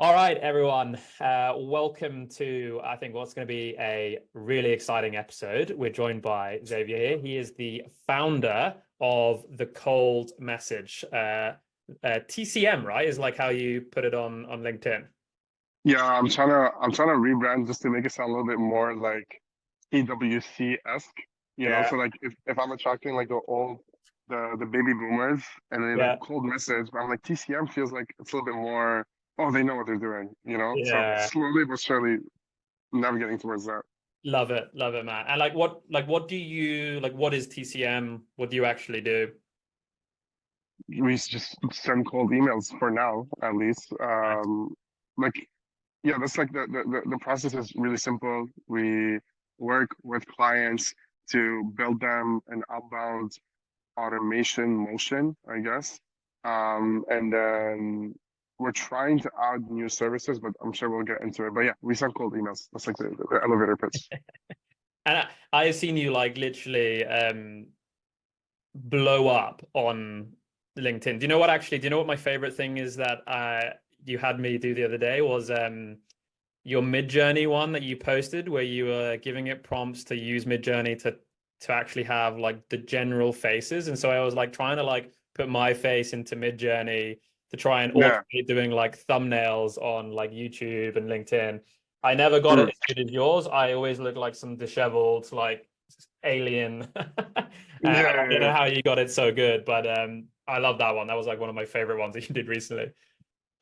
All right, everyone. Welcome to, I think, what's going to be a really exciting episode. We're joined by Xavier here. He is the founder of the Cold Message. TCM, right? Is like how you put it on LinkedIn. Yeah, I'm trying to rebrand just to make it sound a little bit more like PwC-esque, Yeah, So like if I'm attracting like the baby boomers and they like yeah, cold message, but I'm like TCM feels like it's a little bit more, oh, they know what they're doing. So yeah. slowly but surely navigating towards that. Love it, man. And what do you like? What is TCM? What do you actually do? We just send cold emails for now, at least. Nice. Like yeah, that's like the process is really simple. We work with clients to build them an outbound automation motion, I guess. And then we're trying to add new services, but I'm sure we'll get into it. But yeah, we send cold emails. That's like the elevator pitch. And I've seen you like literally blow up on LinkedIn. Do you know what my favorite thing is that you had me do the other day was your Mid-Journey one that you posted where you were giving it prompts to use Mid-Journey to actually have like the general faces. And so I was like trying to like put my face into Mid-Journey to try and Yeah. automate doing like thumbnails on like YouTube and LinkedIn. I never got it Mm. as good as yours. I always look like some disheveled like alien. Yeah, I yeah, don't know yeah. how you got it so good, but I love that one. That was like one of my favorite ones that you did recently.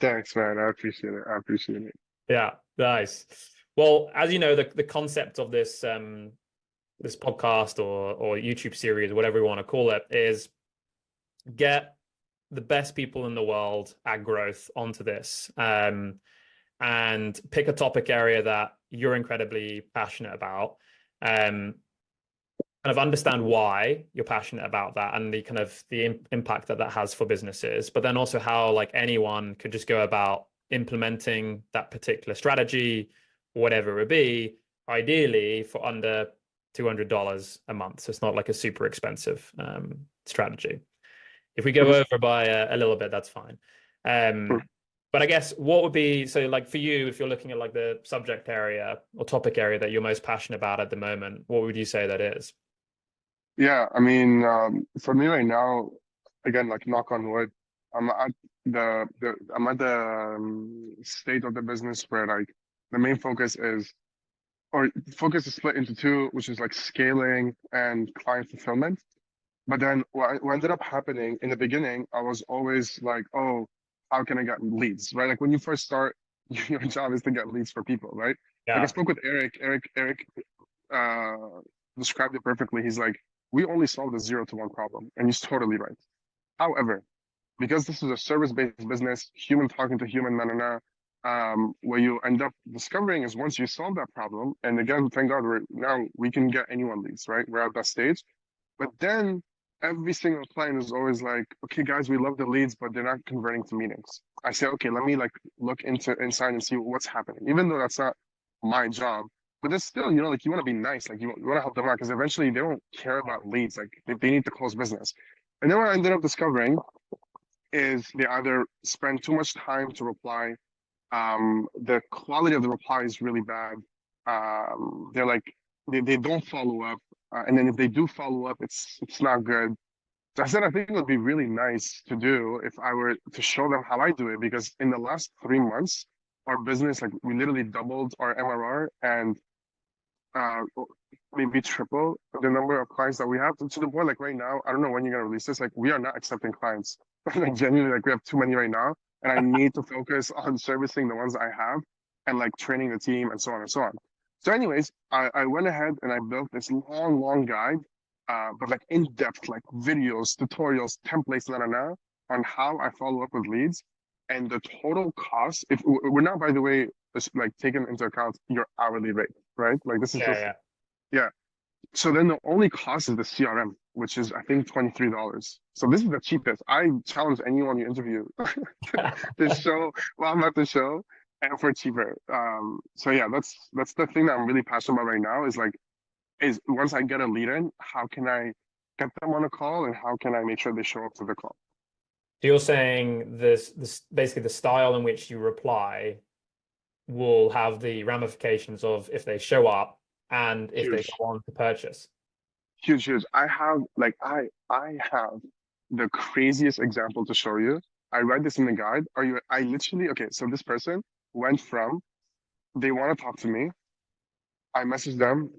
Thanks, man. I appreciate it. I appreciate it. Yeah, nice. Well, as you know, the concept of this podcast or YouTube series, whatever you want to call it, is get the best people in the world at growth onto this, and pick a topic area that you're incredibly passionate about. Kind of understand why you're passionate about that and the kind of the impact that that has for businesses, but then also how like anyone could just go about implementing that particular strategy, whatever it be, ideally for under $200 a month. So it's not like a super expensive strategy. If we go Mhm. over by a little bit, that's fine. Mm. But I guess what would be, so like for you, if you're looking at like the subject area or topic area that you're most passionate about at the moment, what would you say that is? Yeah, I mean, for me right now, again, like knock on wood, I'm at the state of the business where like the main focus is or focus is split into two, which is like scaling and client fulfillment. But then what ended up happening in the beginning, I was always like, oh, how can I get leads, right? Like when you first start, your job is to get leads for people, right? Like I Yeah. spoke with Eric. Eric uh, described it perfectly. He's like, we only solved a 0 to 1 problem, and he's totally right. However, because this is a service-based business, human talking to human, what you end up discovering is once you solve that problem, and again, thank God we can get anyone leads, right? We're at that stage. But then every single client is always like, okay, guys, we love the leads, but they're not converting to meetings. I say, okay, let me like look into inside and see what's happening, even though that's not my job. But it's still, like you want to be nice, like you want to help them out because eventually they don't care about leads, like they need to close business. And then what I ended up discovering is they either spend too much time to reply. The quality of the reply is really bad. They're like they don't follow up, and then if they do follow up, it's not good. So I said I think it would be really nice to do if I were to show them how I do it because in the last 3 months, our business like we literally doubled our MRR and uh, maybe triple the number of clients that we have to the point like right now, I don't know when you're gonna release this. Like we are not accepting clients. Like genuinely, like we have too many right now, and I need to focus on servicing the ones I have and like training the team and so on and so on. So, anyways, I went ahead and I built this long guide, but like in depth, like videos, tutorials, templates, on how I follow up with leads and the total cost. If we're not, by the way, like taking into account your hourly rate, right? Like this is Yeah, just yeah. yeah. So then the only cost is the CRM, which is I think $23. So this is the cheapest. I challenge anyone you interview to show well I'm at the show and for cheaper. So yeah, that's the thing that I'm really passionate about right now is once I get a lead in, how can I get them on a call and how can I make sure they show up to the call? So you're saying this basically the style in which you reply will have the ramifications of if they show up and if they Huge, go on to purchase. huge, huge. I have the craziest example to show you. I read this in the guide. I literally, okay, so this person went from, they want to talk to me. I message them.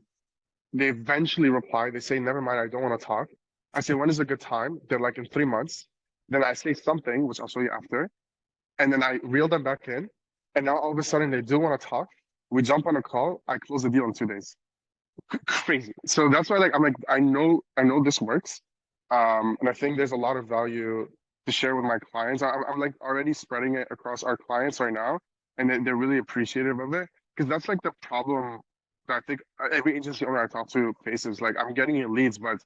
They eventually reply. They say, never mind, I don't want to talk. I say, when is a good time? They're like, in 3 months. Then I say something, which I'll show you after. And then I reel them back in. And now all of a sudden they do want to talk. We jump on a call. I close the deal in 2 days. Crazy. So that's why like I'm like, I know this works. And I think there's a lot of value to share with my clients. I'm like already spreading it across our clients right now. And they're really appreciative of it. Because that's like the problem that I think every agency owner I talk to faces. Like, I'm getting you leads, but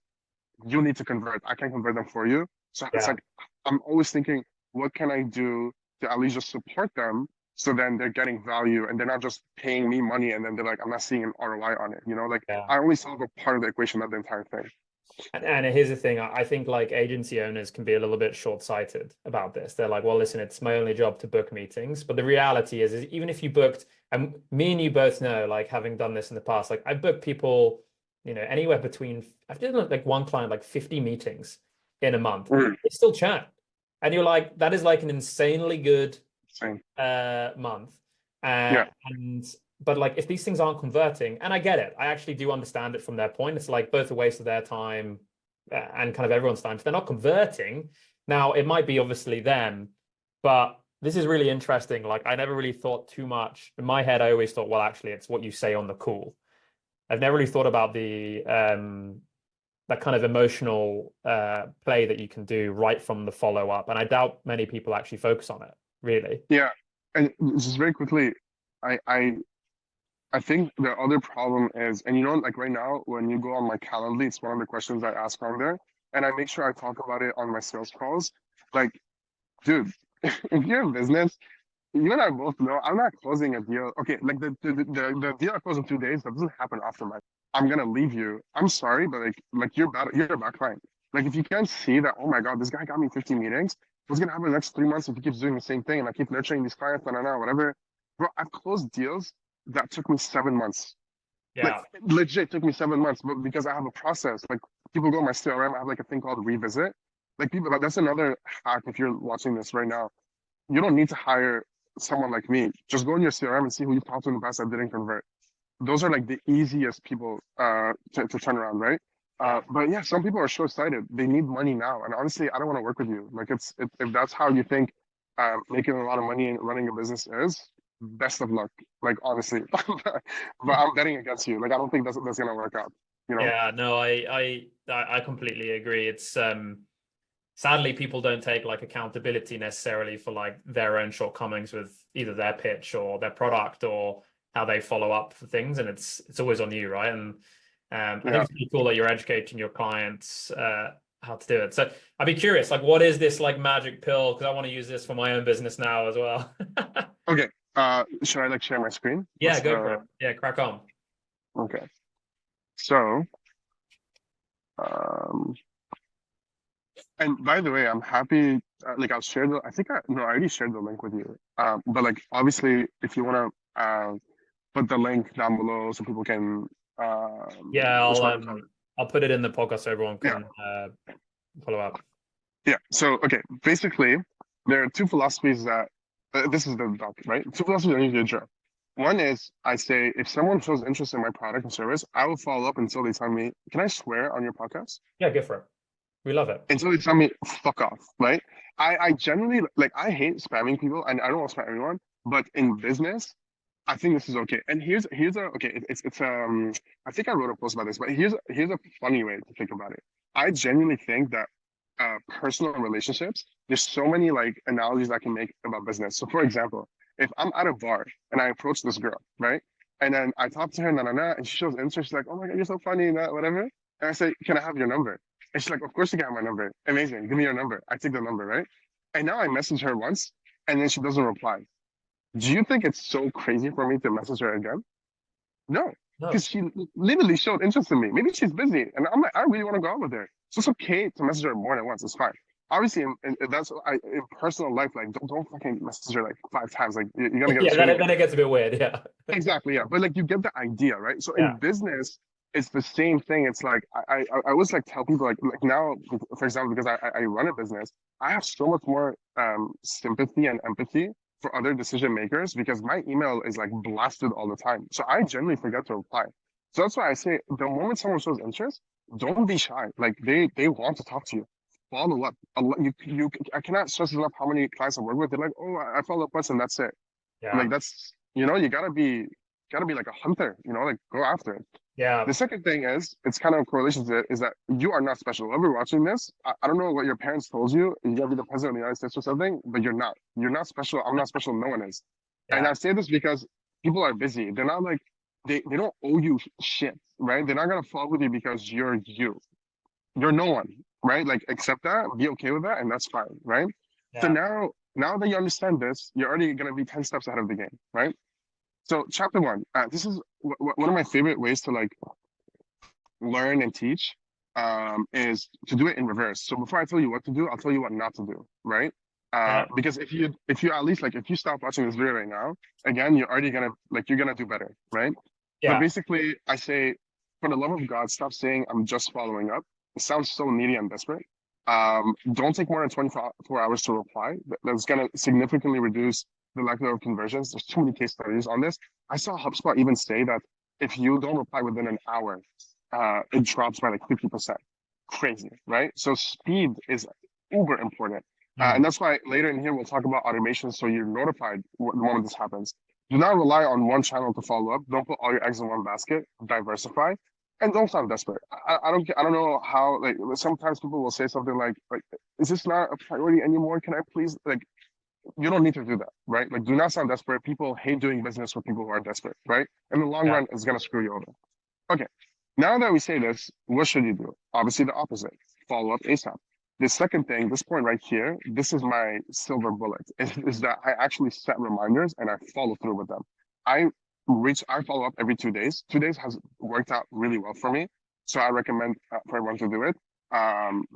you need to convert. I can't convert them for you. So it's Yeah. like I'm always thinking, what can I do to at least just support them so then they're getting value and they're not just paying me money and then they're like, I'm not seeing an ROI on it. Like Yeah. I only solve a part of the equation, not the entire thing. And here's the thing, I think like agency owners can be a little bit short-sighted about this. They're like, well, listen, it's my only job to book meetings. But the reality is even if you booked, and me and you both know, like having done this in the past, like I book people, anywhere between, I've done like one client, like 50 meetings in a month. Mm, They still chat. And you're like, that is like an insanely good same. month. Yeah. And but like if these things aren't converting, and I get it, I actually do understand it from their point. It's like both a waste of their time and kind of everyone's time. If they're not converting, now it might be obviously them, but this is really interesting. Like I never really thought too much. In my head, I always thought, well, actually, it's what you say on the call. I've never really thought about the that kind of emotional play that you can do right from the follow up. And I doubt many people actually focus on it, really. Yeah. And just very quickly, I I I think the other problem is, and like right now, when you go on my Calendly, it's one of the questions I ask on there, and I make sure I talk about it on my sales calls. Like, dude, if you're in business, you and I both know I'm not closing a deal. Okay, like the deal I close in 2 days, that doesn't happen often, man. I'm gonna leave you. I'm sorry, but like you're a bad client. Like if you can't see that, oh my God, this guy got me 15 meetings. What's gonna happen in the next 3 months if he keeps doing the same thing and I keep nurturing these clients, whatever. Bro, I've closed deals that took me 7 months. Like Yeah. legit took me 7 months, but because I have a process. Like people go on my CRM, I have like a thing called revisit. Like people, that's another hack if you're watching this right now. You don't need to hire someone like me. Just go in your CRM and see who you've talked to in the past that didn't convert. Those are like the easiest people to turn around, right? Yeah. But yeah, some people are short-sighted. They need money now, and honestly, I don't want to work with you. Like if that's how you think making a lot of money and running a business is, best of luck. Like honestly, but I'm betting against you. Like I don't think that's gonna work out. You know? Yeah, no, I completely agree. It's sadly people don't take like accountability necessarily for like their own shortcomings with either their pitch or their product or how they follow up for things, and it's always on you, right? And I think Yeah. it's really cool that you're educating your clients how to do it. So I'd be curious, like, what is this like magic pill? Because I want to use this for my own business now as well. Okay. Should I like share my screen? Yeah, What's go for the it. Yeah, crack on. okay? So, um, and by the way, I'm happy. Like, I'll share the. I think I no, I already shared the link with you. But like, obviously, if you wanna put the link down below so people can Yeah, respond to it. I'll put it in the podcast so everyone Yeah, can follow up. yeah. So, okay, basically, there are two philosophies that this is the doc, right? Two philosophies I need to address. One is I say if someone shows interest in my product and service, I will follow up until they tell me, can I swear on your podcast? Yeah, go for it. We love it. Until they tell me fuck off, right? I generally like I hate spamming people and I don't want to spam everyone, but in business, I think this is okay. And here's a okay, it's I think I wrote a post about this, but here's a funny way to think about it. I genuinely think that personal relationships, there's so many like analogies I can make about business. So for example, if I'm at a bar and I approach this girl, right? And then I talk to her, and she shows interest, she's like, oh my God, you're so funny, whatever. And I say, can I have your number? And she's like, of course you can have my number. Amazing. Give me your number. I take the number, right? And now I message her once and then she doesn't reply. Do you think it's so crazy for me to message her again? No, No. because she literally showed interest in me. Maybe she's busy, and I'm like, I really want to go out with her. So it's okay to message her more than once. It's fine. obviously in personal life, like don't fucking message her like 5 times. Like you're gonna get Yeah, then screwed. then it gets a bit weird. Yeah. Exactly, yeah. But like you get the idea, right? So in Yeah. business, it's the same thing. It's like I always like tell people like now, for example, because I run a business, I have so much more sympathy and empathy for other decision makers because my email is like blasted all the time. So I generally forget to reply. So that's why I say the moment someone shows interest, don't be shy. Like they want to talk to you. Follow up. I cannot stress enough how many clients I work with. They're like, oh, I follow up once and that's it. Yeah. Like that's you gotta be like a hunter, like go after it. Yeah. The second thing is it's kind of a correlation to it is that you are not special. Whoever watching this, I don't know what your parents told you. You gotta be the president of the United States or something, but you're not. You're not special. I'm not special. No one is. And Yeah. I say this because people are busy. They're not like they don't owe you shit, right? They're not gonna fall with you because you're you. You're no one, right? Like accept that, be okay with that, and that's fine, right? So Yeah. now that you understand this, you're already gonna be 10 steps ahead of the game, right? So chapter one, this is one of my favorite ways to like learn and teach, is to do it in reverse. So before I tell you what to do, I'll tell you what not to do, right? Yeah. Because if you at least like if you stop watching this video right now, again, you're gonna do better, right? But Yeah. basically, I say, for the love of God, stop saying I'm just following up. It sounds so needy and desperate. Don't take more than 24 hours to reply. That's gonna significantly reduce the likelihood of conversions. There's too many case studies on this. I saw HubSpot even say that if you don't reply within an hour, it drops by like 50%. Crazy, right? So speed is uber important. And Mm. that's why later in here we'll talk about automation so you're notified the moment this happens. Do not rely on one channel to follow up. Don't put all your eggs in one basket. Diversify, and don't sound desperate. I don't know how. Like sometimes people will say something like, is this not a priority anymore? Can I please like? You don't need to do that, right? Like, do not sound desperate. People hate doing business with people who are desperate, right? In the long Yeah. run, it's gonna screw you over. Okay. Now that we say this, what should you do? Obviously, the opposite. Follow up ASAP. The second thing, this point right here, this is my silver bullet, is that I actually set reminders and I follow through with them. I I follow up every 2 days. 2 days has worked out really well for me. So I recommend for everyone to do it.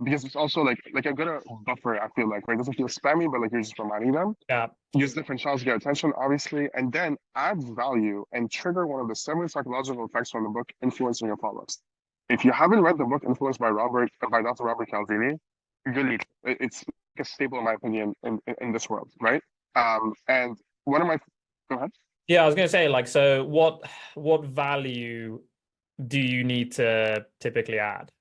Because it's also like a good buffer, I feel like, right? It doesn't feel spammy, but like you're just reminding them. Yeah. Use different channels to get attention, obviously, and then add value and trigger one of the 7 psychological effects from the book Influencing Your Followers. If you haven't read the book Influenced by Dr. Robert Cialdini, you need it's like a staple in my opinion in this world, right? And one of my go ahead. Yeah, I was going to say, like, so what value do you need to typically add?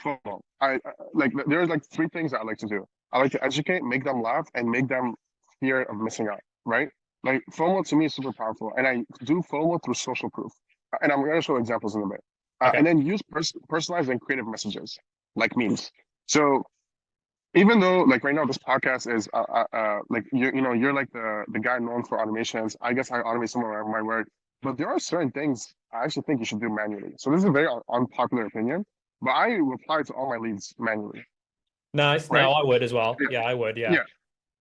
FOMO. I like there's like 3 things I like to do. I like to educate, make them laugh, and make them fear of missing out, right? Like FOMO to me is super powerful, and I do FOMO through social proof. And I'm going to show examples in a bit. Okay. And then use personalized and creative messages like memes. So even though like right now this podcast is like you're like the guy known for automations. I guess I automate some of my work, but there are certain things I actually think you should do manually. So this is a very unpopular opinion, but I reply to all my leads manually, Nice. right? No, I would as well. Yeah, Yeah, I would. Yeah. yeah.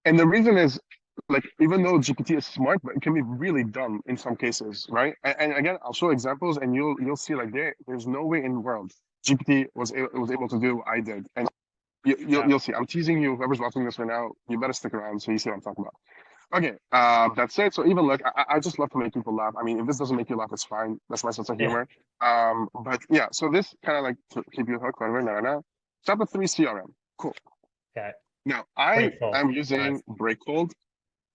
And the reason is like even though GPT is smart, but it can be really dumb in some cases, right? And again, I'll show examples, and you'll see like there's no way in the world GPT was able to do what I did, and Yeah. you'll see. I'm teasing you. Whoever's watching this right now, you better stick around so you see what I'm talking about. Okay, that's it. So even look, I just love to make people laugh. I mean, if this doesn't make you laugh, it's fine. That's my sense of Yeah. humor. But yeah, so this kind of like to keep you hooked, whatever. No. Chapter 3 CRM. Cool. Okay. Now I Grateful. am Nice. using Breakhold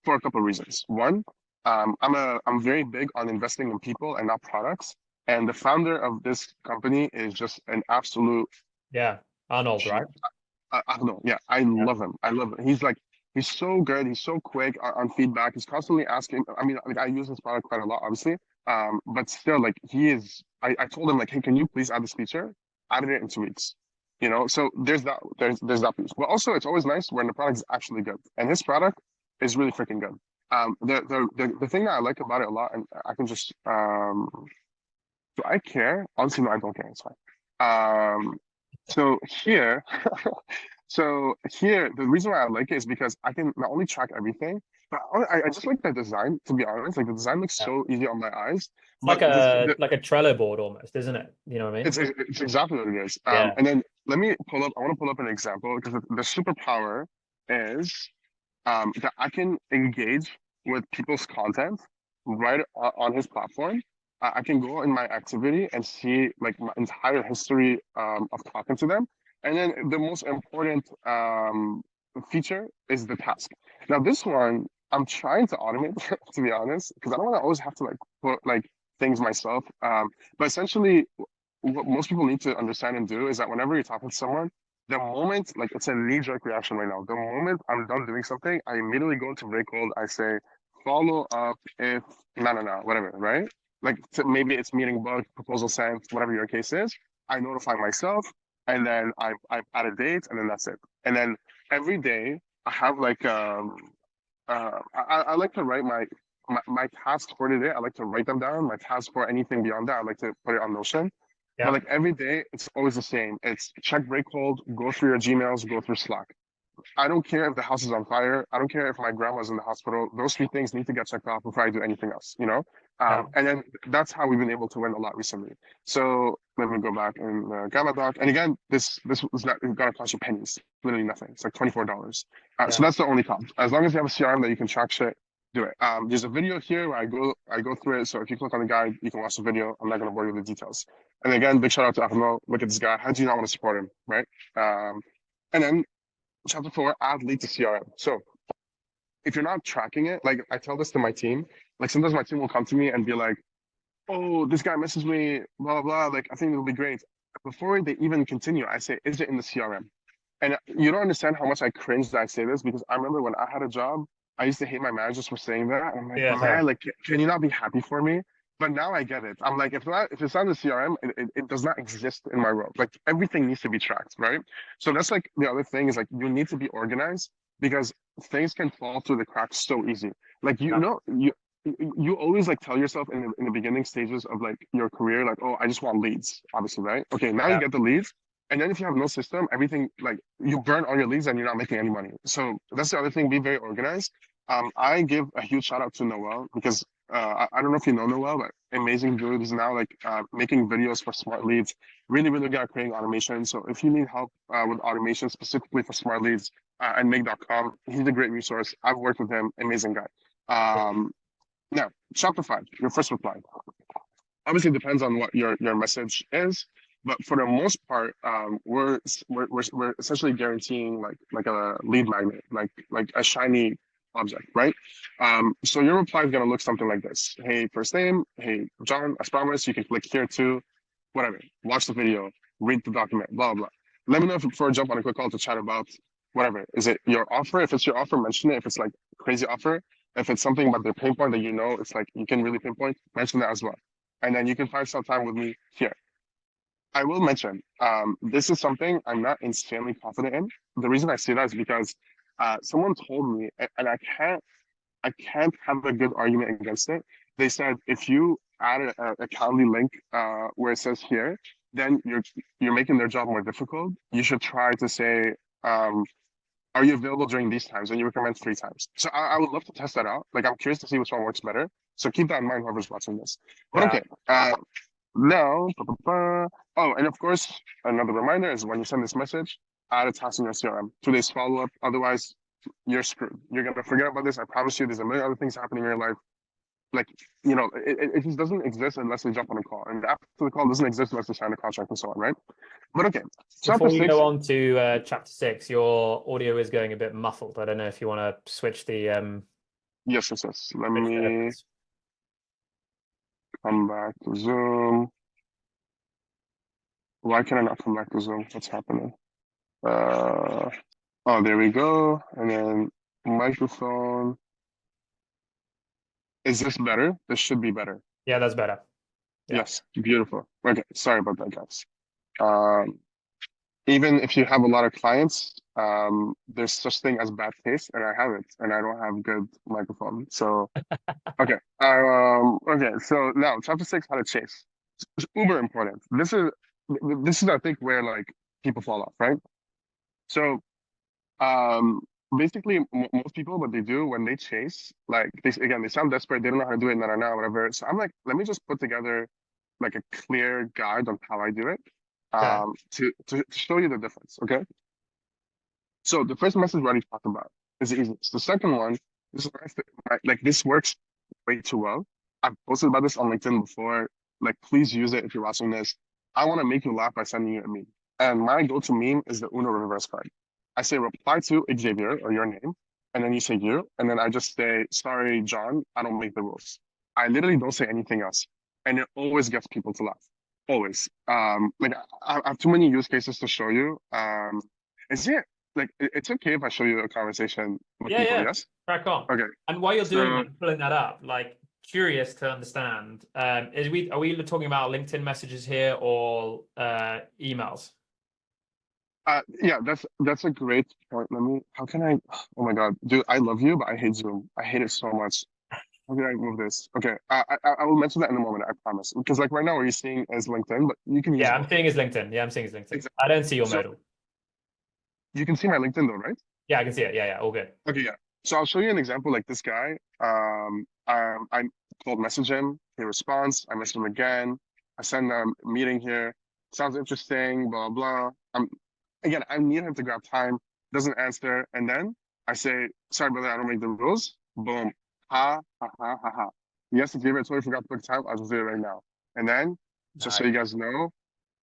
for a couple of reasons. One, I'm very big on investing in people and not products. And the founder of this company is just an absolute Yeah. Arnold, right? Arnaud, yeah, I Yeah. love him. I love him. He's so good. He's so quick on feedback. He's constantly asking. I mean, like I use his product quite a lot, obviously. But still, like he is. I told him like, hey, can you please add this feature? Added it in 2 weeks. So there's that. There's that piece. But also, it's always nice when the product is actually good, and his product is really freaking good. The thing that I like about it a lot, and I can just do I care? Honestly, no, I don't care. It's fine. So here, So here, the reason why I like it is because I can not only track everything, but I just like the design, to be honest. Like the design looks Yeah. so easy on my eyes. It's But the like a Trello board almost, isn't it? You know what I mean? it's exactly what it is. Yeah. And then let me pull up, I want to pull up an example because the superpower is that I can engage with people's content right on his platform. I can go in my activity and see like my entire history of talking to them. And then the most important feature is the task. Now this one I'm trying to automate to be honest, because I don't want to always have to like put like things myself. But essentially, what most people need to understand and do is that whenever you're talking to someone, the moment, like it's a knee-jerk reaction right now. The moment I'm done doing something, I immediately go into break hold. I say, follow up if no, whatever, right? Like maybe it's meeting bug, proposal sent, whatever your case is. I notify myself, and then I add a date, and then that's it. And then every day I have like I like to write my tasks for the day. I like to write them down. My tasks for anything beyond that, I like to put it on Notion. But Yeah. like every day, it's always the same. It's check break hold, go through your Gmails, go through Slack. I don't care if the house is on fire. I don't care if my grandma's in the hospital. Those three things need to get checked off before I do anything else, you know? Yeah. And then that's how we've been able to win a lot recently. So let me go back in the Gamma doc. And again, this was not gonna cost you pennies, literally nothing. It's like $24. So Yeah. that's the only cost. As long as you have a CRM that you can track shit, do it. There's a video here where I go through it. So if you click on the guide, you can watch the video. I'm not gonna bore you with the details. And again, big shout out to Ahmed. Look at this guy. How do you not want to support him, right? And then chapter 4, add lead to CRM. So if you're not tracking it, like I tell this to my team, like sometimes my team will come to me and be like, oh, this guy messaged me, blah, blah, blah. Like, I think it'll be great. Before they even continue, I say, is it in the CRM? And you don't understand how much I cringe that I say this because I remember when I had a job, I used to hate my managers for saying that. And I'm like, Yeah. man, like, can you not be happy for me? But now I get it. I'm like, if it's not in the CRM, it does not exist in my world. Like everything needs to be tracked, right? So that's like the other thing is like you need to be organized because things can fall through the cracks so easy. Like Yeah. you always like tell yourself in the beginning stages of like your career, like, oh, I just want leads, obviously, right? Okay, now you Yeah. get the leads. And then if you have no system, everything like you burn all your leads and you're not making any money. So that's the other thing, be very organized. I give a huge shout out to Noel because I don't know if you know Noel, but amazing dude. He's now like making videos for smart leads, really, really good at creating automation. So if you need help with automation specifically for smart leads and make.com, he's a great resource. I've worked with him, amazing guy. Um, Now, chapter 5, your first reply. Obviously, it depends on what your message is, but for the most part, we're essentially guaranteeing like a lead magnet, like a shiny object, right? So your reply is gonna look something like this. Hey, first name. Hey, John. As promised, you can click here too. Whatever. Watch the video. Read the document. Blah blah. Let me know if before I jump on a quick call to chat about whatever. Is it your offer? If it's your offer, mention it. If it's like crazy offer, if it's something about their pain point that you know, it's like you can really pinpoint, mention that as well. And then you can find some time with me here. I will mention, this is something I'm not insanely confident in. The reason I say that is because someone told me, and I can't have a good argument against it. They said if you add a Calendly link where it says here, then you're making their job more difficult. You should try to say, um, are you available during these times? And you recommend 3 times. So I would love to test that out. Like I'm curious to see which one works better. So keep that in mind, whoever's watching this. But Yeah. okay, now, oh, and of course, another reminder is when you send this message, add a task in your CRM. 2 days follow up. Otherwise, you're screwed. You're gonna forget about this. I promise you. There's a million other things happening in your life. Like it just doesn't exist unless they jump on a call, and after the call doesn't exist unless they sign a contract and so on, right? But okay, chapter Before you six. go on to chapter 6, your audio is going a bit muffled. I don't know if you want to switch the Yes, yes, yes. Let switch the me headphones. come back to Zoom. Why can I not come back to Zoom? What's happening? Uh, oh, there we go. And then microphone. Is this better? This should be better. Yeah, that's better. Yeah. Yes, beautiful. Okay, sorry about that, guys. Um, Even if you have a lot of clients, there's such thing as bad taste, and I have it, and I don't have good microphone. So, okay. Okay, so now chapter 6, how to chase. It's uber important. This is I think where like people fall off, right? So Um, Basically, most people, what they do when they chase, like they sound desperate. They don't know how to do it, whatever. So I'm like, let me just put together like a clear guide on how I do it, Okay. to show you the difference. Okay. So the first message we already talked about is the easiest. The second one, this is like this works way too well. I've posted about this on LinkedIn before. Like, please use it if you're watching this. I want to make you laugh by sending you a meme. And my go-to meme is the Uno reverse card. I say reply to Xavier or your name, and then you say you, and then I just say, sorry, John, I don't make the rules. I literally don't say anything else. And it always gets people to laugh. Always. Like I have too many use cases to show you. Is it like it's okay if I show you a conversation with Yeah, people, yeah. yes? Crack on. Okay. And while you're doing So that, pulling that up, like curious to understand, are we talking about LinkedIn messages here or emails? yeah, that's a great point. Let me how can I oh my God, dude, I love you, but I hate Zoom. I hate it so much. How can I move this? Okay. I will mention that in a moment, I promise. Because like right now what you're seeing is LinkedIn, but you can use Yeah, I'm both. seeing his LinkedIn. Yeah, I'm seeing his LinkedIn. Exactly. I don't see your So modal. you can see my LinkedIn though, right? Yeah, I can see it. Yeah, yeah, all good. Okay, yeah. So I'll show you an example like this guy. I cold message him. He responds. I message him again. I send him a meeting here. Sounds interesting. Blah blah. Again, I need him to grab time. Doesn't answer, and then I say, "Sorry, brother, I don't make the rules." Boom. Ha ha ha ha ha. Yes, if you ever totally forgot to book time, I'll just do it right now. And then, just so Nice. you guys know,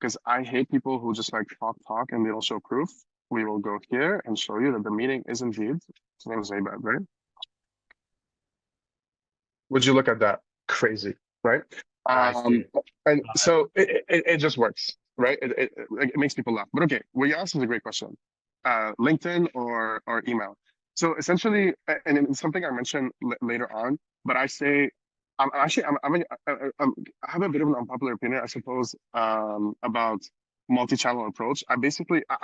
because I hate people who just like talk and they don't show proof. We will go here and show you that the meeting is indeed. His name is Abad, right? Would you look at that? Crazy, right? Nice, Um, dude. and Love it. so it just works, right? Like, it makes people laugh. But okay, what you asked is a great question. LinkedIn or email. So essentially, and it's something I mentioned later on, but I say I'm actually I have a bit of an unpopular opinion, I suppose, about multi-channel approach. I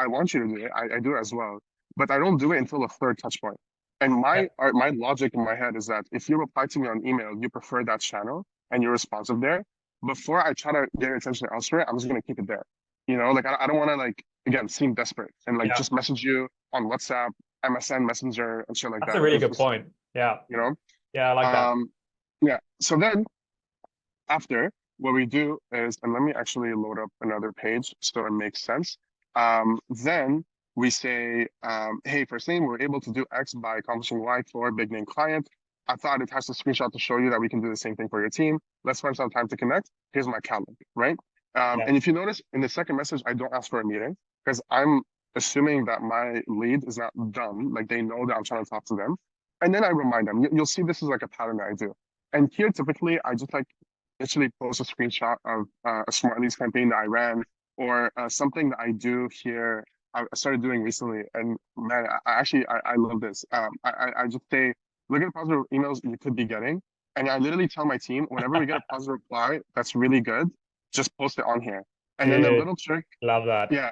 want you to do it. I do it as well, but I don't do it until a third touch point. And Yep. my logic in my head is that if you reply to me on email, you prefer that channel and you're responsive there. Before I try to get your attention elsewhere, I'm just gonna keep it there. Like I don't want to like again seem desperate and like Yeah. just message you on WhatsApp, MSN Messenger, and shit like That's a that. really good point. Yeah. You know, Yeah, I like that. um, yeah. So then after what we do is, and let me actually load up another page so it makes sense. Then we say, hey, first thing, we're able to do X by accomplishing Y for a big name client. I thought it has a screenshot to show you that we can do the same thing for your team. Let's find some time to connect. Here's my calendar, right? Yeah. And if you notice in the second message, I don't ask for a meeting because I'm assuming that my lead is not dumb. Like they know that I'm trying to talk to them. And then I remind them. You'll see this is like a pattern that I do. And here, typically, I just like literally post a screenshot of a smart leads campaign that I ran or something that I do here. I started doing recently, and man, I love this. I just say, look at the positive emails you could be getting, and I literally tell my team whenever we get a positive reply that's really good, just post it on here. And then the Dude, little trick, love that. yeah,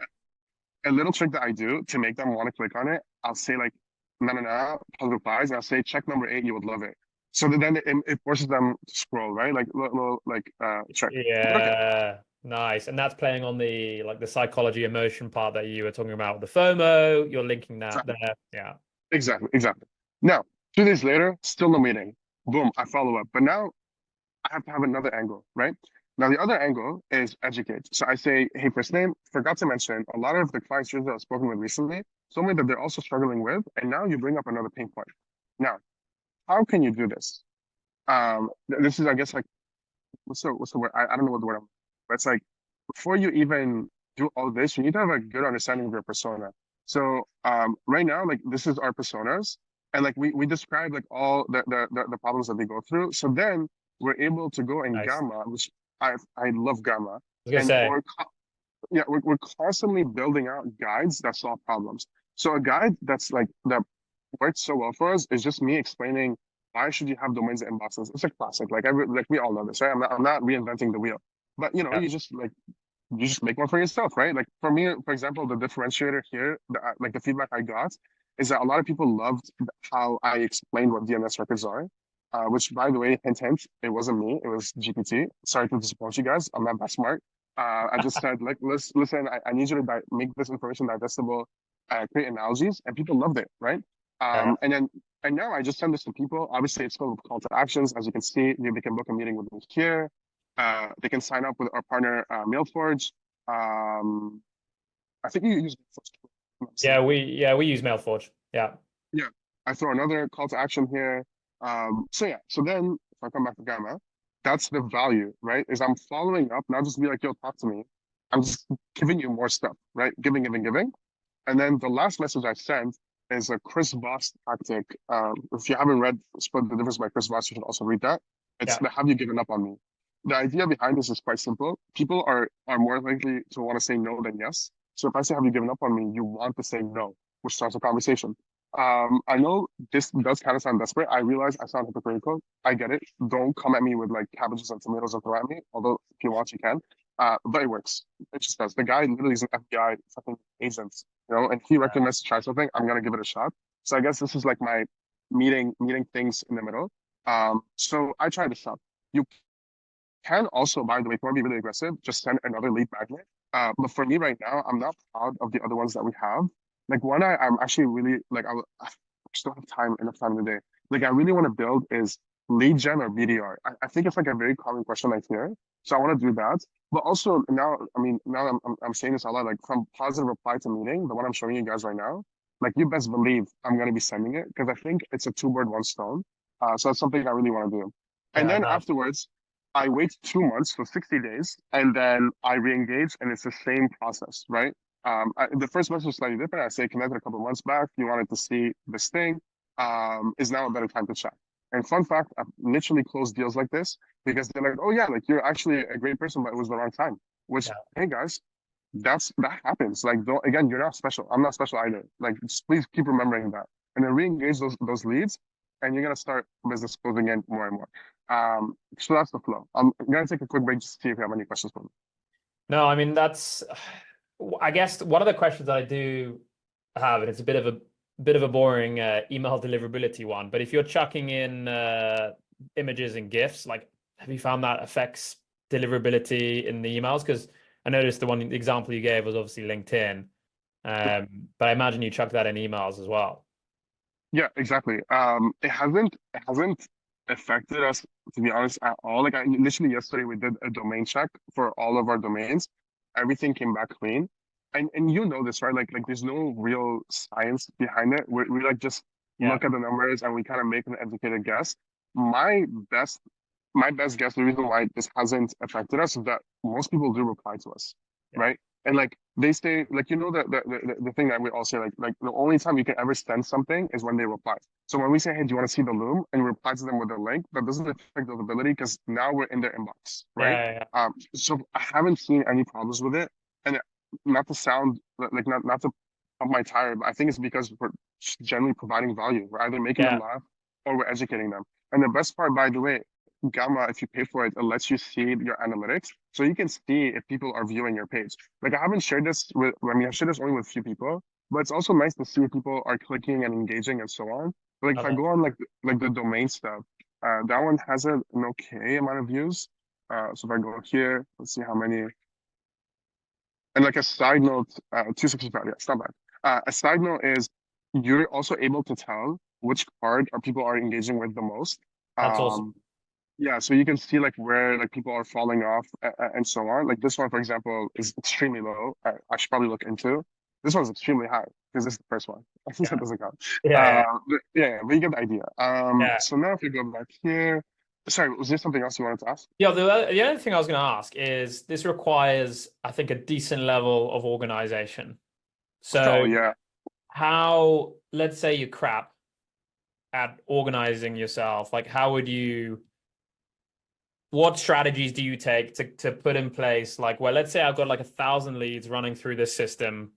a little trick that I do to make them want to click on it, I'll say like, no, no, no, positive replies, and I'll say check number 8, you would love it. So then it forces them to scroll, right? Like little like trick. But okay, Yeah. Nice. And that's playing on the like the psychology emotion part that you were talking about with the FOMO. You're linking that exactly, there. Yeah. exactly. Now, 2 days later, still no meeting. Boom, I follow up. But now I have to have another angle, right? Now the other angle is educate. So I say, hey, first name, forgot to mention a lot of the clients that I've spoken with recently told me that they're also struggling with, and now you bring up another pain point. Now, how can you do this? This is, I guess, like what's the word? I don't know what the word. But it's like before you even do all this, you need to have a good understanding of your persona. So right now, like this is our personas, and like we describe like all the problems that they go through. So then we're able to go in Nice. gamma, which I love gamma, I was gonna and say, we're constantly building out guides that solve problems. So a guide that works so well for us is just me explaining why should you have domains and inboxes. It's a classic. Like we all know this, right? I'm not reinventing the wheel. But yeah, you just make one for yourself, right? Like for me, for example, the differentiator here, like the feedback I got is that a lot of people loved how I explained what DNS records are. Which, by the way, hint, hint, it wasn't me. It was GPT. Sorry to disappoint you guys. I'm not that smart. I just said, like, listen, I need you to make this information digestible. create analogies, and people loved it, right? Yeah. And now I just send this to people. Obviously, it's filled with call to actions. As you can see, they can book a meeting with me here. They can sign up with our partner, MailForge. I think you use Yeah, we use MailForge. Yeah. yeah. I throw another call to action here. So yeah, so then if I come back to Gamma, that's the value, right? Is I'm following up, not just be like, yo, talk to me. I'm just giving you more stuff, right? Giving, giving, giving. And then the last message I sent is a Chris Voss tactic. If you haven't read Split the Difference by Chris Voss, you should also read that. It's Yeah. the Have You Given Up on Me? The idea behind this is quite simple. People are more likely to want to say no than yes. So if I say, have you given up on me? You want to say no, which starts a conversation. I know this does kind of sound desperate. I realize I sound hypocritical. I get it. Don't come at me with like cabbages and tomatoes and throw at me. Although if you want, you can. But it works. It just does. The guy literally is an FBI fucking agent, and he recommends to try something. I'm gonna give it a shot. So I guess this is like my meeting things in the middle. So I tried this out. You can also, by the way, if you want to be really aggressive, just send another lead magnet. But for me right now, I'm not proud of the other ones that we have. Like one I'm actually really like I just don't have enough time in the day. Like I really want to build is lead gen or BDR. I think it's like a very common question I hear. So I want to do that. But also now, I mean, now I'm saying this a lot, like from positive reply to meeting, the one I'm showing you guys right now, like you best believe I'm gonna be sending it because I think it's a two bird, one stone. So that's something I really want to do. And Yeah. then No. afterwards, I wait 2 months, so 60 days, and then I re-engage, and it's the same process, right? The first message was slightly different. I say connected a couple of months back. You wanted to see this thing. Is now a better time to chat? And fun fact, I've literally closed deals like this because they're like, oh yeah, like you're actually a great person, but it was the wrong time. Which, Yeah. hey guys, that happens. Like, don't again, you're not special. I'm not special either. Like, just please keep remembering that, and then re-engage those leads, and you're gonna start business closing in more and more. So that's the flow. I'm gonna take a quick break just to see if you have any questions for me. No, I mean that's I guess one of the questions that I do have, and it's a bit of a boring email deliverability one, but if you're chucking in images and GIFs, like have you found that affects deliverability in the emails? Because I noticed the example you gave was obviously LinkedIn. But I imagine you chuck that in emails as well. Yeah, exactly. It hasn't affected us to be honest at all. Like I literally yesterday we did a domain check for all of our domains. Everything came back clean. And you know this, right? Like there's no real science behind it. We like just Yeah. look at the numbers and we kind of make an educated guess. My best my best guess, the reason why this hasn't affected us is that most people do reply to us, Yeah. right? And like they say, like the thing that we all say, like the only time you can ever send something is when they reply. So when we say, hey, do you want to see the loom? And we reply to them with a link, that doesn't affect deliverability because now we're in their inbox, right? Yeah. Yeah. So I haven't seen any problems with it. And not to sound like not to pump my tire, but I think it's because we're generally providing value. We're either making them Yeah. laugh or we're educating them. And the best part, by the way, Gamma, if you pay for it, it lets you see your analytics. So you can see if people are viewing your page. Like I haven't shared this with, I mean, I've shared this only with a few people, but it's also nice to see if people are clicking and engaging and so on. Like if I Okay. go on like the domain stuff, that one has an okay amount of views. So if I go here, let's see how many. And like a side note, 265, yeah, it's not bad. A side note is you're also able to tell which card are people are engaging with the most. That's awesome. Um, yeah, so you can see like where like people are falling off and so on. Like this one, for example, is extremely low. I should probably look into. This one's extremely high because this is the first one. Yeah. That doesn't count. Yeah. Yeah. But you get the idea. Yeah. So now if you go back here, sorry, was there something else you wanted to ask? Yeah, the only thing I was going to ask is this requires, I think, a decent level of organization. Oh So yeah. how, let's say you're crap at organizing yourself, like what strategies do you take to put in place? Like, well, let's say I've got like 1,000 leads running through this system.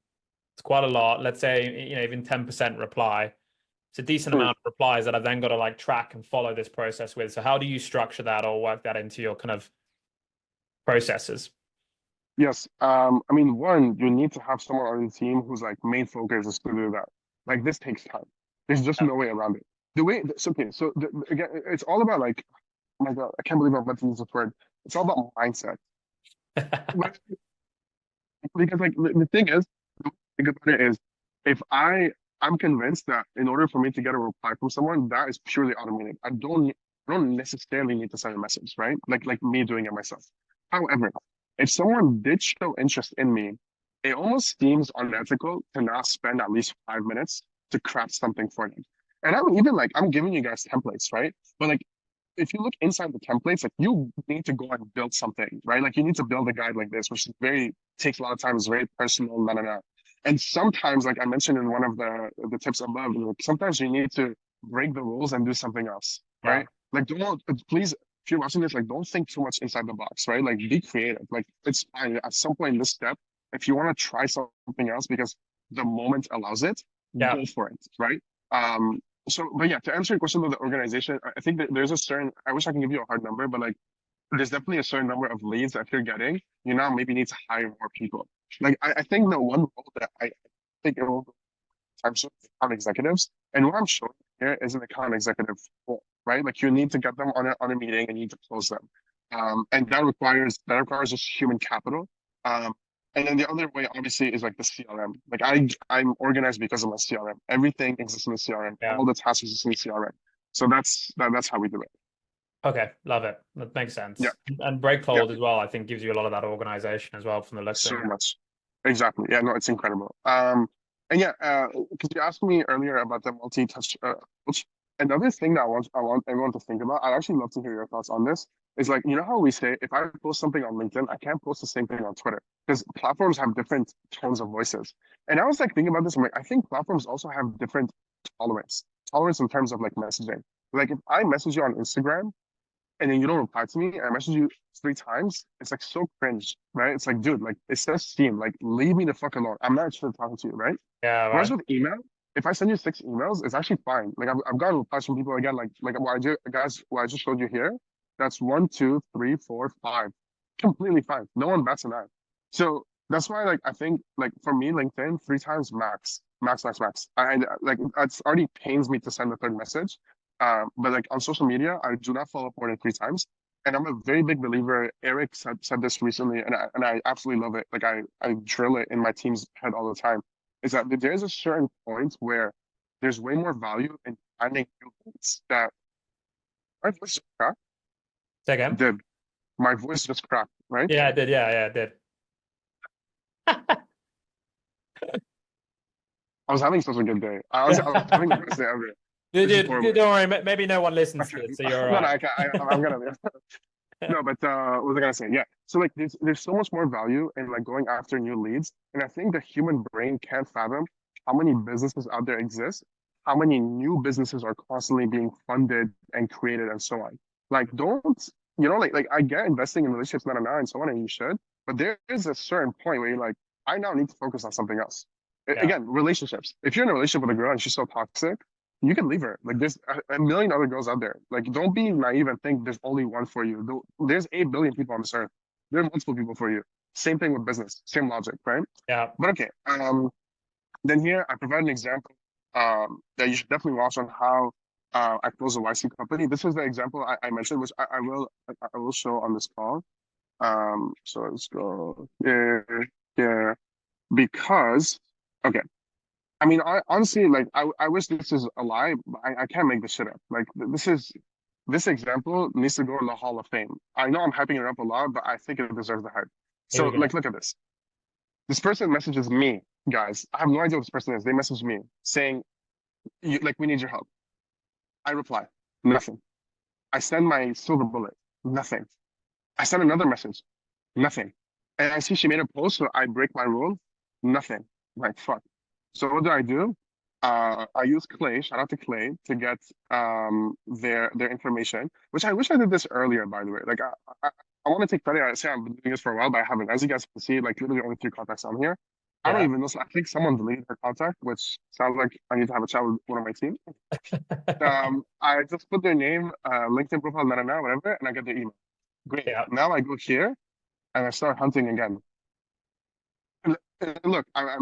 It's quite a lot. Let's say, even 10% reply. It's a decent Hmm. amount of replies that I've then got to like track and follow this process with. So how do you structure that or work that into your kind of processes? Yes. I mean, one, you need to have someone on the team whose like main focus is to do that. Like this takes time. There's just no way around it. The way, so, okay, so again, it's all about like, oh my God, I can't believe I'm about to use this word. It's all about mindset. Like, because like the thing is, the thing about it is I'm convinced that in order for me to get a reply from someone, that is purely automated. I don't necessarily need to send a message, right? Like me doing it myself. However, if someone did show interest in me, it almost seems unethical to not spend at least 5 minutes to craft something for them. And I'm even like, I'm giving you guys templates, right? But like, if you look inside the templates, like you need to go and build something, right? Like you need to build a guide like this, which is very takes a lot of time, is very personal, na na na. And sometimes, like I mentioned in one of the tips above, like, sometimes you need to break the rules and do something else, Yeah. right? Like don't please, if you're watching this, like don't think too much inside the box, right? Like be creative. Like it's fine. At some point in this step, if you want to try something else because the moment allows it, Yeah. go for it, right? Um, so, but yeah, to answer your question about the organization, I think that there's a certain, I wish I can give you a hard number, but like there's definitely a certain number of leads that if you're getting, you now maybe need to hire more people. Like I think the one role that I think it will time so account executives, and what I'm showing here is an account executive role, right? Like you need to get them on a meeting and you need to close them. And that requires just human capital. Um, and then the other way obviously is like the CRM. Like I'm organized because of my CRM. Everything exists in the CRM. Yeah. All the tasks exist in the CRM. So that's how we do it. Okay, love it. That makes Yeah, sense. And yeah, Breakfold as well, I think gives you a lot of that organization as well from the looks of so things. much. Exactly. Yeah, no, it's incredible. And yeah, because you asked me earlier about the multi-touch approach. Another thing that I want everyone to think about, I'd actually love to hear your thoughts on this, is like, you know how we say if I post something on LinkedIn, I can't post the same thing on Twitter because platforms have different tones of voices. And I was like thinking about this, I'm like, I think platforms also have different tolerance in terms of like messaging. Like if I message you on Instagram, and then you don't reply to me, and I message you 3 times, it's like so cringe, right? It's like, dude, like it says Steam, like leave me the fuck alone. I'm not actually talking to you, right? Yeah, Whereas right. with email, if I send you 6 emails, it's actually fine. Like I've gotten replies from people again, like what I do, guys, what I just showed you here. That's one, two, three, four, five, completely fine. No one bats an eye. So that's why, like, I think, like for me, LinkedIn, 3 times max, max, max, max. Like it's already pains me to send a third message. But like on social media, I do not follow up more than 3 times. And I'm a very big believer. Eric said this recently, and I absolutely love it. Like I drill it in my team's head all the time. Is that there's a certain point where there's way more value in finding new leads that my voice just cracked. Say It again? did. My voice just cracked, right? Yeah, I did. Yeah, yeah, I did. I was having such a good day. I was having the best day ever. This is Dude, horrible. don't worry. Maybe no one listens to it, so you're all No, no, right. I'm gonna. No, but what was I gonna say? Yeah. So like there's so much more value in like going after new leads. And I think the human brain can't fathom how many businesses out there exist, how many new businesses are constantly being funded and created and so on. Like don't like I get investing in relationships, not now and so on, and you should, but there is a certain point where you're like, I now need to focus on something else. Yeah, Again, relationships. If you're in a relationship with a girl and she's so toxic, you can leave her. Like there's a million other girls out there. Like don't be naive and think there's only one for you. There's 8 billion people on this earth. There are multiple people for you. Same thing with business. Same logic, right? yeah. But okay. Then here I provide an example that you should definitely watch on how I close a YC company. This is the example I mentioned, which I will show on this call. So let's go here, here, because okay. I mean, I honestly like I wish this is a lie, but I can't make this shit up. Like this example needs to go in the Hall of Fame. I know I'm hyping it up a lot, but I think it deserves the hype. Here So we go. like look at this. This person messages me, guys. I have no idea what this person is. They message me saying, like we need your help. I reply, nothing. I send my silver bullet, nothing. I send another message, nothing. And I see she made a post, so I break my rule, nothing. Like fuck. So what do? I use Clay, shout out to Clay, to get their information, which I wish I did this earlier, by the way. Like I want to take credit. I say I've been doing this for a while, but I haven't. As you guys can see, like literally only 3 contacts on here. I don't Yeah. even know. So I think someone deleted her contact, which sounds like I need to have a chat with one of my team. I just put their name, LinkedIn profile, whatever, and I get their email. Great. Yeah. Now I go here and I start hunting again. Look, I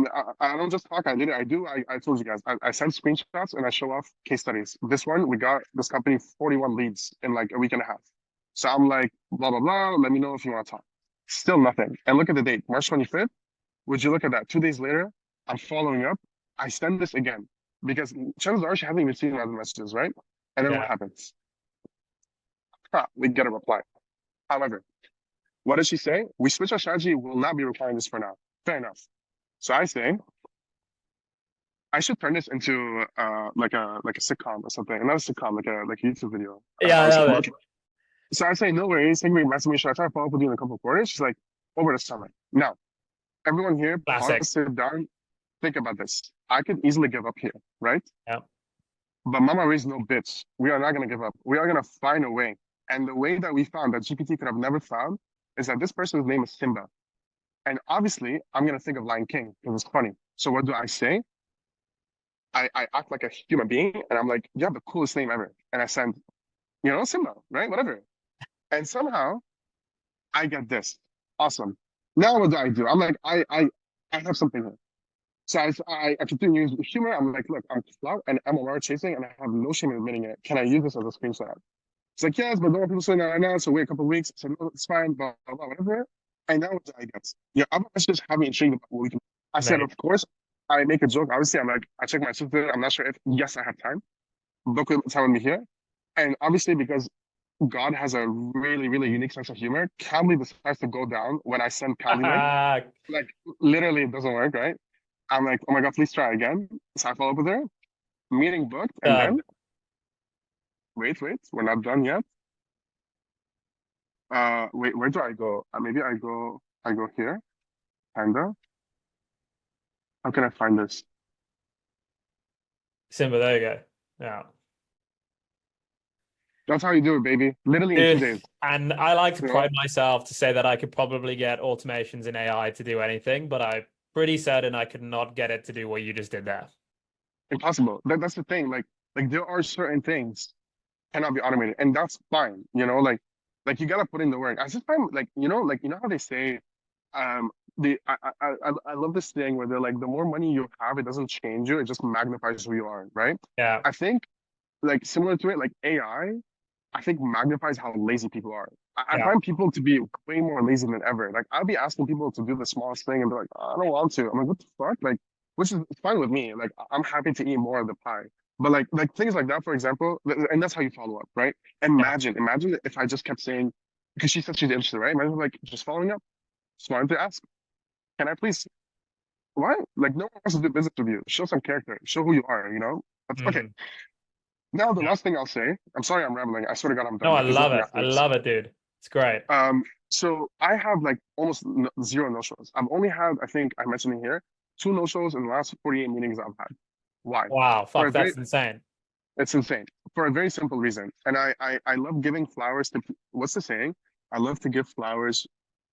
don't just talk. I did it. I do. I told you guys. I send screenshots and I show off case studies. This one, we got this company 41 leads in like a week and a half. So I'm like, blah, blah, blah. Let me know if you want to talk. Still nothing. And look at the date, March 25th. Would you look at that? 2 days later, I'm following up. I send this again because chances are she hasn't even seen other messages, right? And then what Yeah. happens? We get a reply. However, what does she say? We switch our strategy. We'll not be replying this for now. Fair enough. So I say I should turn this into like a sitcom or something. Not a sitcom, like a YouTube video. Yeah, I Or know something. it. Okay. So I say, no worries. Thank you for messaging me. Should I try to follow up with you in a couple of quarters? She's like, over the summer. Now, everyone here, Classic. pause, sit down, think about this. I could easily give up here, right? Yeah. But Mama raised no bitch. We are not going to give up. We are going to find a way. And the way that we found that GPT could have never found is that this person's name is Simba. And obviously, I'm going to think of Lion King because it's funny. So what do I say? I act like a human being and I'm like, you have the coolest name ever. And I send, Simba, right? Whatever. And somehow I get this. Awesome. Now what do? I'm like, I have something here. So I continue to use humor. I'm like, look, I'm clout and MLR chasing, and I have no shame in admitting it. Can I use this as a screenshot? It's like, yes, but don't want people saying that right now. So wait a couple of weeks. I said, no, it's fine, blah, blah, blah, whatever. And now what do I get? Yeah, other messages have me intrigued about what we can. I said, Mate. of course, I make a joke. Obviously, I'm like, I check my sister. I'm not sure if, yes, I have time. Book time with me here. And obviously, because God has a really, really unique sense of humor, Cambly decides to go down when I send Cambly link. Like, literally, it doesn't work, right? I'm like, oh my God, please try again. So I follow up with her, meeting booked, and then wait, we're not done yet. Wait, where do I go? Maybe I go here, kinda. How can I find this? Simba, there you go. Yeah. That's how you do it, baby. Literally in Dude, 2 days. and I like to You know, pride myself to say that I could probably get automations in AI to do anything, but I'm pretty certain I could not get it to do what you just did there. impossible. That's the thing. Like there are certain things cannot be automated, and that's fine. Like you gotta put in the work. I just find like how they say, I love this thing where they're like, the more money you have, it doesn't change you, it just magnifies who you are, right? Yeah. I think like similar to it, like I think magnifies how lazy people are. I Yeah. find people to be way more lazy than ever. Like I'll be asking people to do the smallest thing and they're like, "Oh, I don't want to." I'm like, what the fuck? Like, which is it's fine with me. Like I'm happy to eat more of the pie. But like things like that, for example, and that's how you follow up, right? Yeah. Imagine if I just kept saying, because she said she's interested, right? Imagine like just following up, just wanted to ask, can I please? Why? Like no one wants to do business with you. Show some character. Show who you are. That's okay. Mm. Now the Yeah. last thing I'll say. I'm sorry, I'm rambling. I swear to God, I'm No, done I because this love is it. I afterwards. love it, dude. It's great. So I have like almost zero no-shows. I've only had, I think I mentioned it here, two no-shows in the last 48 meetings I've had. Why? Wow. For Fuck, a very, that's insane. it's insane. For a very simple reason. And I love giving flowers to, what's the saying? I love to give flowers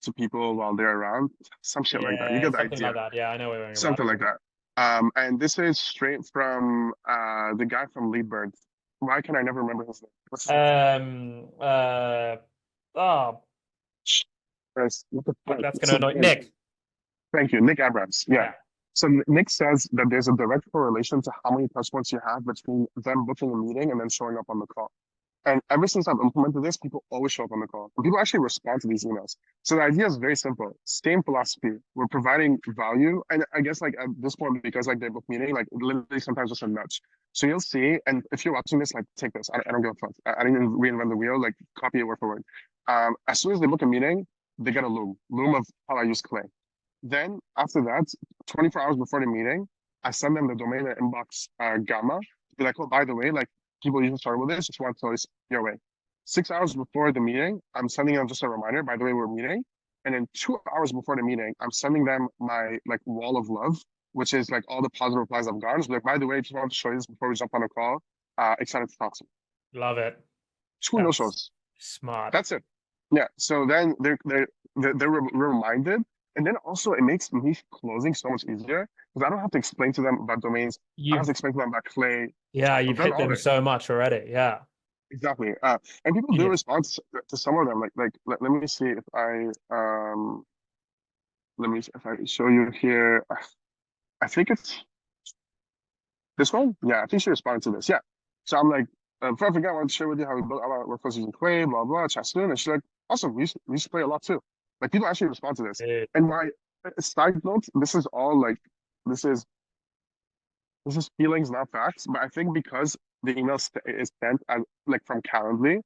to people while they're around. Some shit like that. You Yeah, get the something idea. like that. Yeah, I know what you're talking about. Something like that. And this is straight from the guy from Lead Bird. Why can I never remember his name? What's his name? Um, uh, oh, Guys, what the fuck, fuck? that's gonna So annoy Nick. thank you, Nick Abrams. Yeah. Yeah. So Nick says that there's a direct correlation to how many touch points you have between them booking a meeting and then showing up on the call. And ever since I've implemented this, people always show up on the call. And people actually respond to these emails. So the idea is very simple. Same philosophy. We're providing value. And I guess like at this point, because like they book meeting, like literally sometimes just a nudge. So you'll see, and if you're watching this, like take this. I don't give a fuck. I didn't even reinvent the wheel, like copy it word for word. As soon as they book a meeting, they get a loom of how I use Clay. Then after that, 24 hours before the meeting, I send them the domain and inbox gamma to be like, oh, by the way, like people usually start with this, just want to tell you your way. 6 hours before the meeting, I'm sending them just a reminder, by the way, we're meeting. And then 2 hours before the meeting, I'm sending them my like wall of love, which is like all the positive replies I've gotten. So like, by the way, just wanted to show you this before we jump on a call. Excited to talk to you. Love it. Two no That's shows. smart. That's it. Yeah. So then they're reminded, and then also it makes me closing so much easier because I don't have to explain to them about domains. I don't have to You've, explain to them about Clay. yeah, I've you've done hit all of them it. so much already. Yeah. Exactly. And people do Genius. respond to some of them. Let me see if let me if I show you here. I think it's this one. Yeah, I think she responded to this. Yeah. So I'm like, before I forget, I wanted to share with you how we built our workforce using Clay, blah blah, chat soon. And she's like, awesome. We used to play a lot too. Like people actually respond to this. Dude. And my side note, this is all like this is this is feelings, not facts. But I think because the email is sent as, like from Calendly,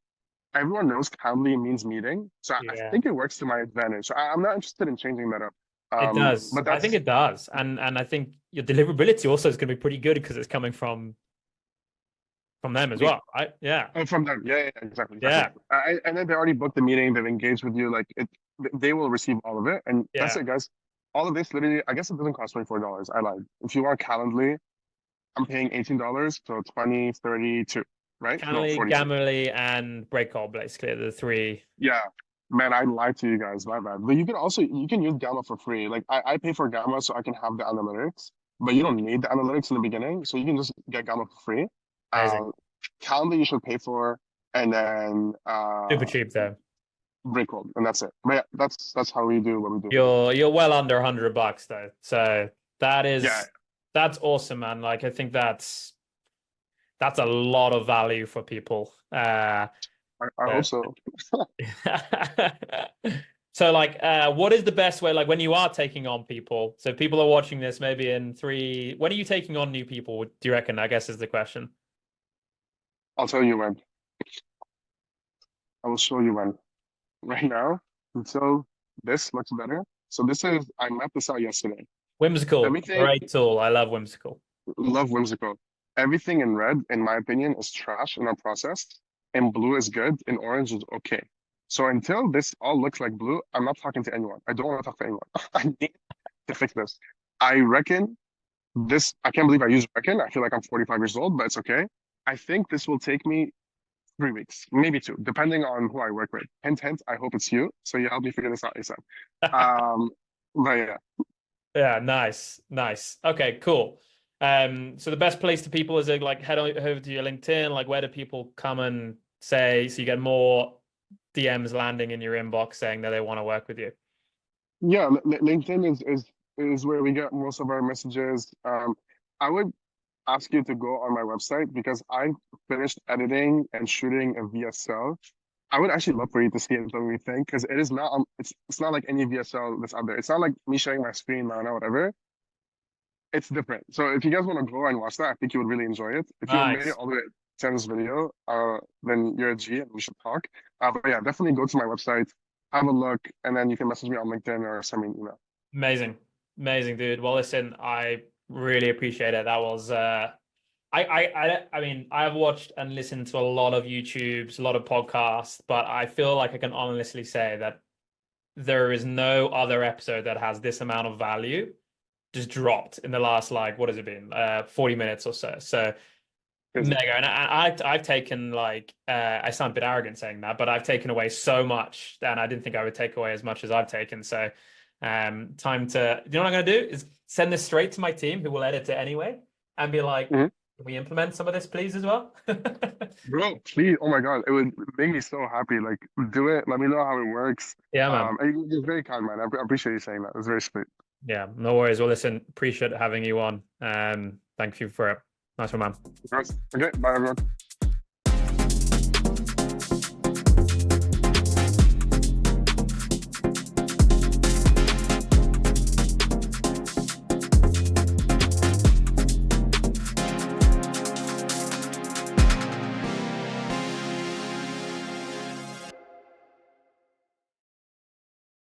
everyone knows Calendly means meeting. So I Yeah, think it works to my advantage. So I'm not interested in changing that up. it does. But I think that's it does. And I think your deliverability also is going to be pretty good because it's coming from them as me. well, right? Yeah. Oh, from them. Yeah, exactly, exactly. Yeah. And then they already booked the meeting. They've engaged with you. Like they will receive all of it. And that's Yeah. it, guys. All of this literally, I guess it doesn't cost $24. I lied. If you want Calendly, I'm paying $18, so 20, 32, right? No, Canley, 42. Grammarly, and Breakall, basically the three. Yeah. Man, I lied to you guys. My bad. But you can use Gamma for free. Like I pay for Gamma so I can have the analytics, but you don't need the analytics in the beginning, so you can just get Gamma for free. Amazing. Um, Calendly you should pay for, and then Super cheap though. Breakhold, and that's it. But yeah, that's how we do what we do. You're well under $100 though. So that Yeah, is that's awesome, man. Like I think that's a lot of value for people. I hope so. So like what is the best way, like when you are taking on people, so people are watching this maybe in three, when are you taking on new people, do you reckon, I guess is the question. I'll tell you when. I will show you when. Right now, until this looks better. So this is I mapped this out yesterday. Whimsical, Everything great tool. I love Whimsical. love whimsical. Everything in red, in my opinion, is trash in our process. And blue is good, and orange is okay. So until this all looks like blue, I'm not talking to anyone. I don't want to talk to anyone. I need to fix this. I reckon this, I can't believe I use reckon. I feel like I'm 45 years old, but it's okay. I think this will take me 3 weeks, maybe two, depending on who I work with. Hint, hint, I hope it's you. So you help me figure this out ASAP. Um, but yeah, Yeah, nice, nice. Okay, cool. So the best place to people is it like head over to your LinkedIn, like where do people come and say, so you get more DMs landing in your inbox saying that they want to work with you? yeah, LinkedIn is where we get most of our messages. I would ask you to go on my website because I finished editing and shooting a VSL. I would actually love for you to see it and tell me what you think because it is not it's not like any VSL that's out there. It's not like me sharing my screen now or whatever. It's different. So if you guys want to go and watch that, I think you would really enjoy it. If you made it Nice. all the way to this video, then you're a G and we should talk. But yeah, definitely go to my website, have a look, and then you can message me on LinkedIn or send me an email. Amazing. Amazing, dude. Well, listen, I really appreciate it. That was I mean, I've watched and listened to a lot of YouTubes, a lot of podcasts, but I feel like I can honestly say that there is no other episode that has this amount of value just dropped in the last, like, what has it been? 40 minutes or so. So Crazy. mega. And I've taken like I sound a bit arrogant saying that, but I've taken away so much and I didn't think I would take away as much as I've taken. So time to, you know what I'm gonna do is send this straight to my team who will edit it anyway and be like, Mhm. can we implement some of this please as well? Bro, please, oh my God, it would make me so happy. Like, do it. Let me know how it works. Yeah, man. And you're very kind, man. I appreciate you saying that. It's very sweet. Yeah, no worries. Well, listen, appreciate having you on. Thank you for it. Nice one, man. Okay, bye everyone.